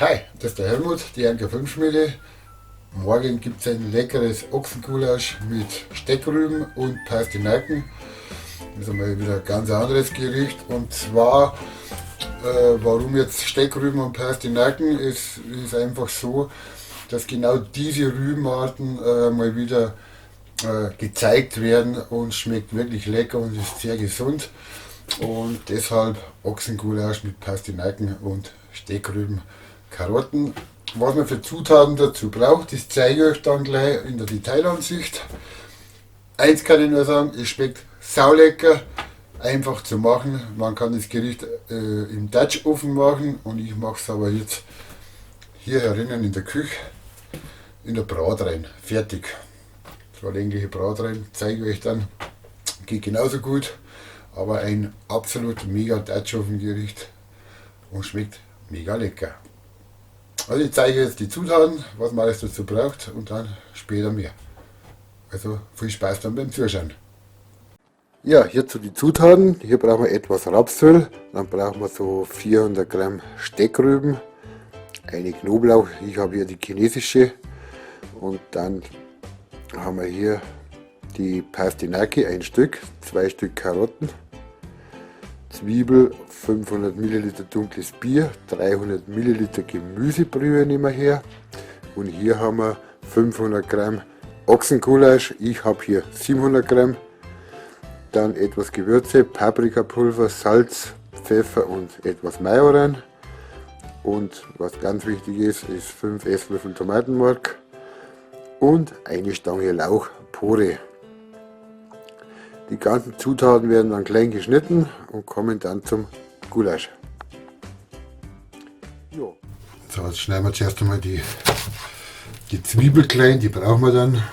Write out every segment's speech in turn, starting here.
Hi, das ist der Helmut, die Anker 5 Schmiede. Morgen gibt es ein leckeres Ochsengulasch mit Steckrüben und Pastinaken. Das ist einmal wieder ein ganz anderes Gericht. Und zwar, warum jetzt Steckrüben und Pastinaken, ist einfach so, dass genau diese Rübenarten mal wieder gezeigt werden und schmeckt wirklich lecker und ist sehr gesund. Und deshalb Ochsengulasch mit Pastinaken und Steckrüben, Karotten. Was man für Zutaten dazu braucht, das zeige ich euch dann gleich in der Detailansicht. Eins kann ich nur sagen, es schmeckt saulecker, einfach zu machen. Man kann das Gericht im Dutch-Ofen machen und ich mache es aber jetzt hier herinnen in der Küche, in der Bratrein. Fertig. 2 längliche Bratrein, zeige ich euch dann. Geht genauso gut, aber ein absolut mega Dutch-Ofen-Gericht und schmeckt mega lecker. Also ich zeige jetzt die Zutaten, was man alles dazu braucht und dann später mehr. Also viel Spaß dann beim Zuschauen. Ja, hierzu die Zutaten. Hier brauchen wir etwas Rapsöl, dann brauchen wir so 400 Gramm Steckrüben, eine Knoblauch, ich habe hier die chinesische, und dann haben wir hier die Pastinake, ein Stück, 2 Stück Karotten, Zwiebel, 500 ml dunkles Bier, 300 ml Gemüsebrühe nehmen wir her, und hier haben wir 500 Gramm Ochsengulasch, ich habe hier 700 Gramm, dann etwas Gewürze, Paprikapulver, Salz, Pfeffer und etwas Majoran, und was ganz wichtig ist 5 Esslöffel Tomatenmark und eine Stange Lauch pure. Die ganzen Zutaten werden dann klein geschnitten und kommen dann zum Gulasch. Jo. So, jetzt schneiden wir zuerst einmal die Zwiebel klein, die brauchen wir dann.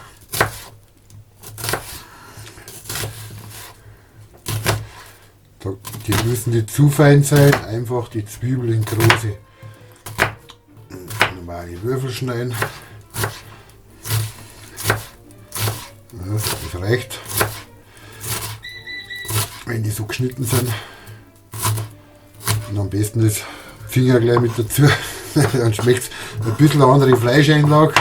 Die müssen nicht zu fein sein, einfach die Zwiebel in große normale Würfel schneiden. Ja, das reicht, wenn die so geschnitten sind. Und am besten das Finger gleich mit dazu, dann schmeckt es ein bisschen eine andere Fleischeinlage.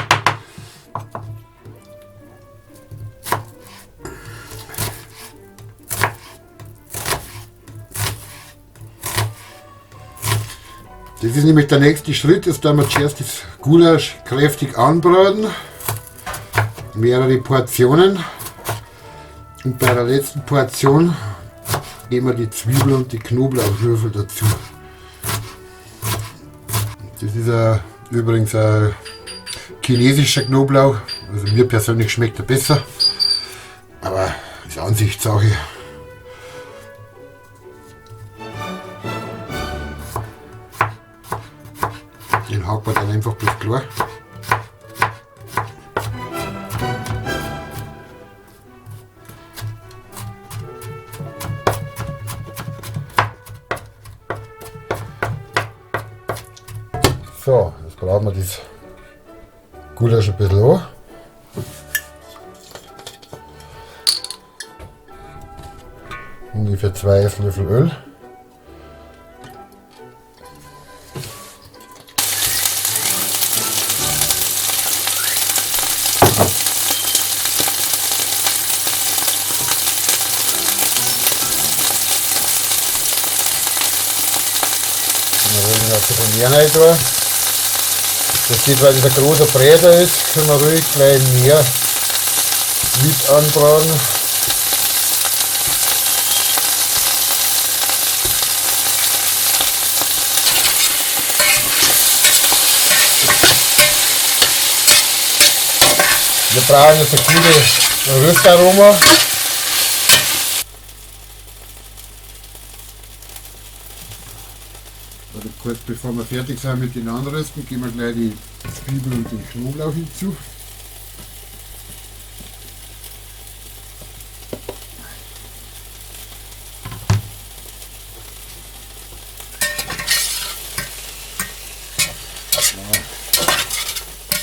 Das ist nämlich der nächste Schritt, dass wir zuerst das Gulasch kräftig anbraten, mehrere Portionen, und bei der letzten Portion geben wir die Zwiebel und die Knoblauchwürfel dazu. Das ist übrigens ein chinesischer Knoblauch, also mir persönlich schmeckt er besser, aber das ist Ansichtssache. Den hakt man dann einfach bis klar. So, jetzt brauchen wir das Gulasch ein bisschen an. Ungefähr 2 Esslöffel Öl. Wir wollen ein bisschen mehr rein tun. Das geht, weil das ein großer Bräter ist, können wir ruhig gleich mehr mit anbraten. Wir brauchen jetzt ein gutes Röstaroma. Also kurz bevor wir fertig sind mit den Anrösten, geben wir gleich die Zwiebel und den Knoblauch hinzu.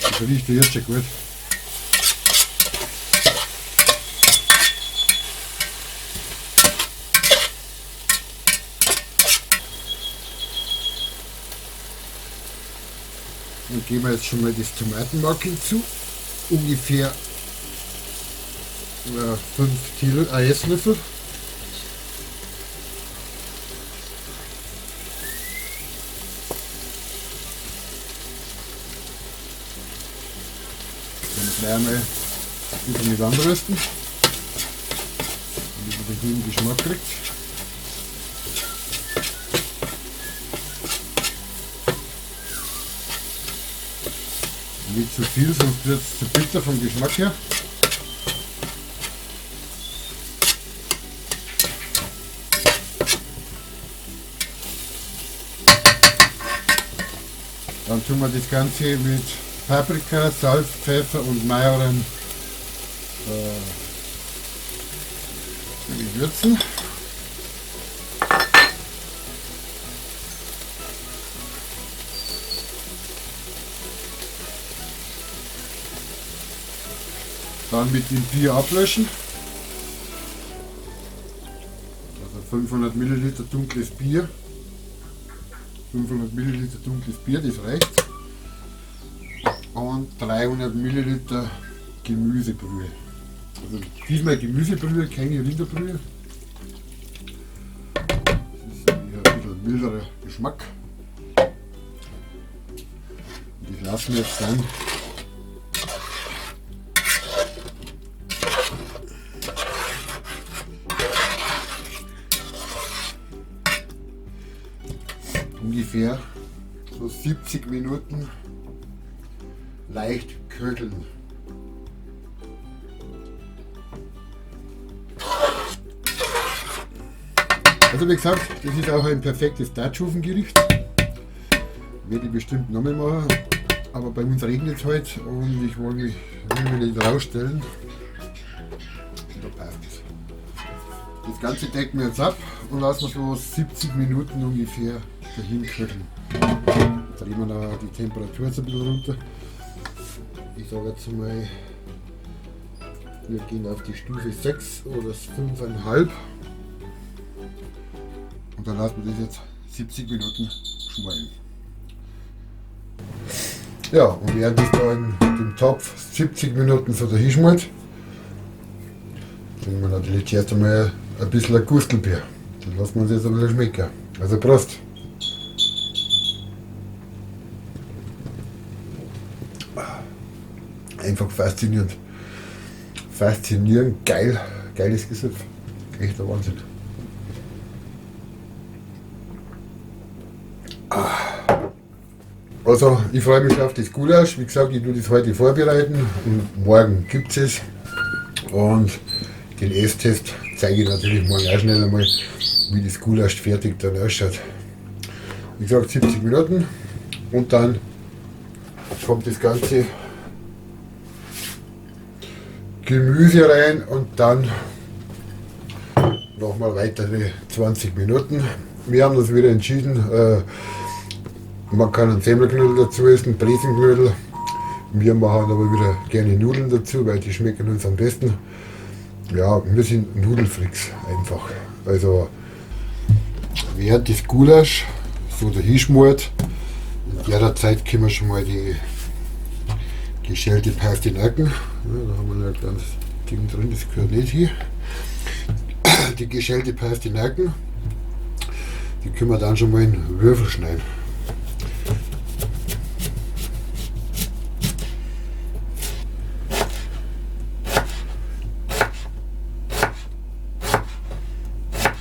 Das riecht jetzt schon gut. Dann geben wir jetzt schon mal das Tomatenmark hinzu. Ungefähr 5 Esslöffel. Dann gleich einmal ein bisschen mit anrösten, damit man den guten Geschmack kriegt. Nicht zu viel, sonst wird es zu bitter vom Geschmack her. Dann tun wir das Ganze mit Paprika, Salz, Pfeffer und Majoran würzen. Dann mit dem Bier ablöschen. Also 500 Milliliter dunkles Bier. 500 Milliliter dunkles Bier, das reicht. Und 300 Milliliter Gemüsebrühe. Also diesmal Gemüsebrühe, keine Rinderbrühe. Das ist ein bisschen milderer Geschmack. Und das lassen wir jetzt dann ungefähr so 70 Minuten leicht köcheln. Also wie gesagt, das ist auch ein perfektes Dutch-Ofen-Gericht. Werde ich bestimmt nochmal machen, aber bei uns regnet es heute und ich will mich nicht rausstellen. Da passt es. Das Ganze decken wir jetzt ab und lassen wir so 70 Minuten ungefähr dahin köcheln. Drehen wir da die Temperatur jetzt ein bisschen runter. Ich sage jetzt mal, wir gehen auf die Stufe 6 oder 5,5 und dann lassen wir das jetzt 70 Minuten schmollen. Ja, und während das da in dem Topf 70 Minuten so dahin schmollt, trinken wir natürlich zuerst einmal ein bisschen ein Gustelbier. Dann lassen wir uns jetzt ein bisschen schmecken. Also Prost! Einfach faszinierend. Faszinierend, geil, geiles Gesöpf. Echter Wahnsinn. Also, ich freue mich auf das Gulasch. Wie gesagt, ich tue das heute vorbereiten und morgen gibt es. Und den Esstest zeige ich natürlich morgen auch schnell einmal, wie das Gulasch fertig dann ausschaut. Wie gesagt, 70 Minuten und dann kommt das Ganze Gemüse rein und dann nochmal weitere 20 Minuten. Wir haben uns wieder entschieden, man kann einen Semmelknödel dazu essen, Bresenknödel. Wir machen aber wieder gerne Nudeln dazu, weil die schmecken uns am besten. Ja, wir sind Nudelfreaks einfach. Also während das Gulasch so dahin schmort, in der Zeit können wir schon mal die geschälte Pastinaken, ja, da haben wir ein kleines Ding drin, das gehört nicht hier. Die geschälte Pastinaken, die können wir dann schon mal in Würfel schneiden.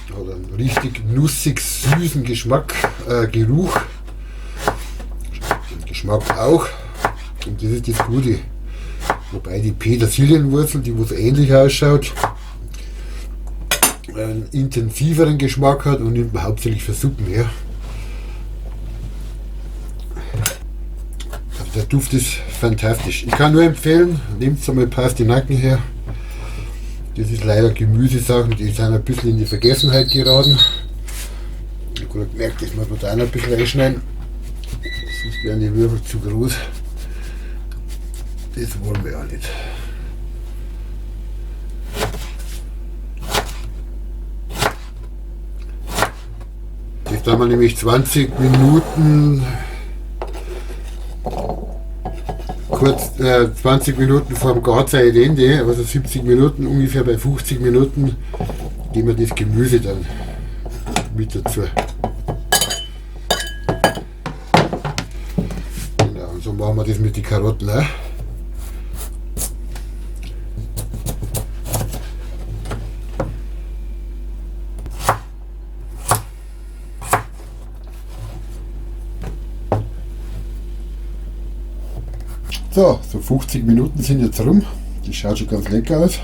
Hat einen richtig nussig süßen Geruch. Geschmack auch. Und das ist das Gute. Wobei die Petersilienwurzel, die was ähnlich ausschaut, einen intensiveren Geschmack hat und nimmt man hauptsächlich für Suppen her. Also der Duft ist fantastisch. Ich kann nur empfehlen, nehmt einmal Pastinaken her. Das ist leider Gemüsesachen, die sind ein bisschen in die Vergessenheit geraten. Ich habe gerade gemerkt, das muss man da auch noch ein bisschen reinschneiden. Sonst wären die Würfel zu groß. Das wollen wir ja nicht. Jetzt haben wir nämlich 20 Minuten kurz 20 Minuten vor dem Garzeitende, also 70 Minuten, ungefähr bei 50 Minuten, geben wir das Gemüse dann mit dazu. Genau, und so machen wir das mit den Karotten auch. So 50 Minuten sind jetzt rum. Das schaut schon ganz lecker aus.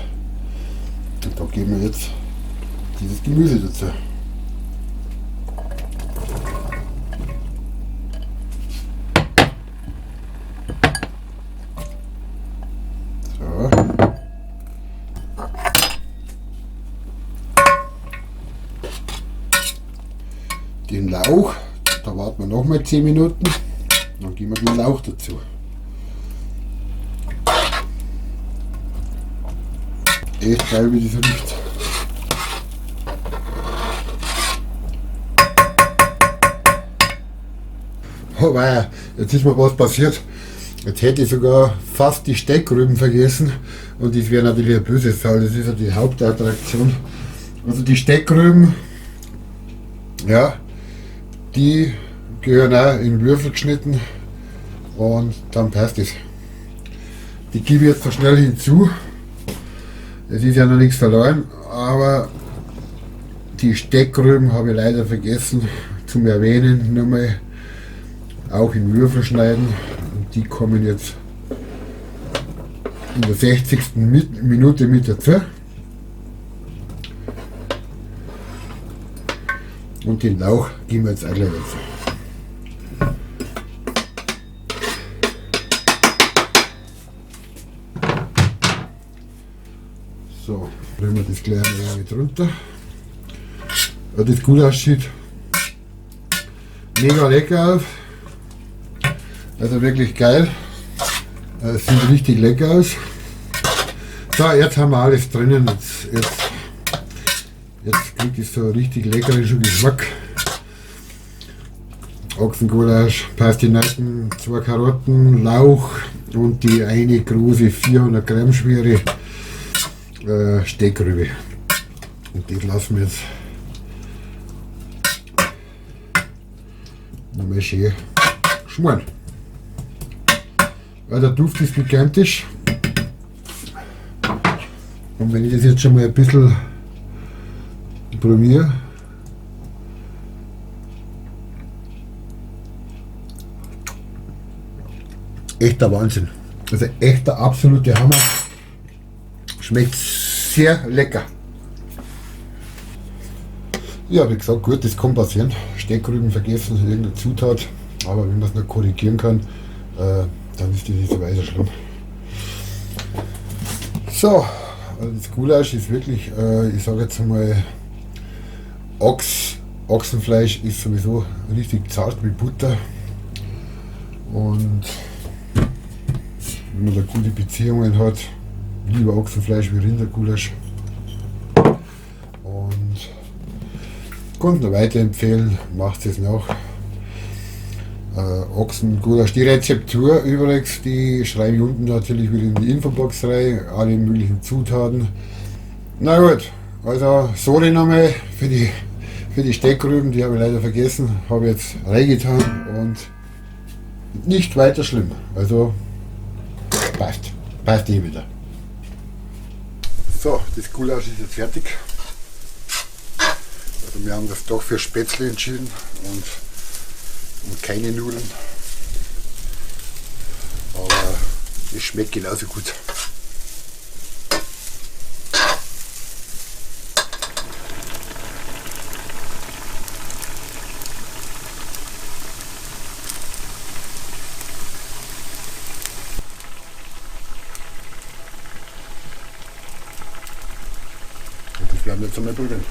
Und da geben wir jetzt dieses Gemüse dazu. So. Den Lauch, da warten wir noch mal 10 Minuten. Dann geben wir den Lauch dazu. Echt geil, wie das riecht. Oh weia, jetzt ist mir was passiert. Jetzt hätte ich sogar fast die Steckrüben vergessen. Und das wäre natürlich ein böses Fall, das ist ja die Hauptattraktion. Also die Steckrüben, ja, die gehören auch in Würfel geschnitten. Und dann passt es. Die gebe ich jetzt so schnell hinzu. Es ist ja noch nichts verloren, aber die Steckrüben habe ich leider vergessen zum Erwähnen, nochmal auch in Würfel schneiden. Und die kommen jetzt in der 60. Minute mit dazu. Und den Lauch geben wir jetzt auch gleich dazu. So, bringen wir das gleich mit runter. Ja, das gut aussieht. Mega lecker aus. Also wirklich geil. Es sieht richtig lecker aus. So, jetzt haben wir alles drinnen. Jetzt kriegt es so richtig leckerischen Geschmack. Ochsengulasch, Pastinaken, 2 Karotten, Lauch und die eine große 400 Gramm schwere Steckrübe. Und das lassen wir jetzt nochmal schön schmoren. Weil der Duft ist gigantisch. Und wenn ich das jetzt schon mal ein bisschen probiere, echter Wahnsinn. Also echter absoluter Hammer. Schmeckt sehr lecker. Ja, wie gesagt, gut, das kann passieren. Steckrüben vergessen, irgendeine Zutat. Aber wenn man es noch korrigieren kann, dann ist das nicht so weiter schlimm. So, also das Gulasch ist wirklich, ich sage jetzt mal, Ochsenfleisch ist sowieso richtig zart wie Butter. Und wenn man da gute Beziehungen hat, lieber Ochsenfleisch wie Rindergulasch. Und kann es noch weiterempfehlen, macht es noch. Ochsengulasch. Die Rezeptur übrigens, die schreibe ich unten natürlich wieder in die Infobox rein, alle möglichen Zutaten. Na gut, also sorry nochmal für die Steckrüben, die habe ich leider vergessen, habe jetzt reingetan und nicht weiter schlimm. Also passt eh wieder. So, das Gulasch ist jetzt fertig. Also wir haben das doch für Spätzle entschieden und keine Nudeln. Aber es schmeckt genauso gut. Und das werden wir jetzt einmal probieren.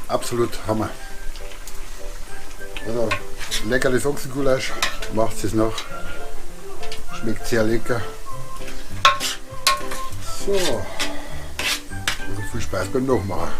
Absolut Hammer. Also leckeres Ochsengulasch, macht es noch. Schmeckt sehr lecker. So, also viel Spaß beim Nachmachen.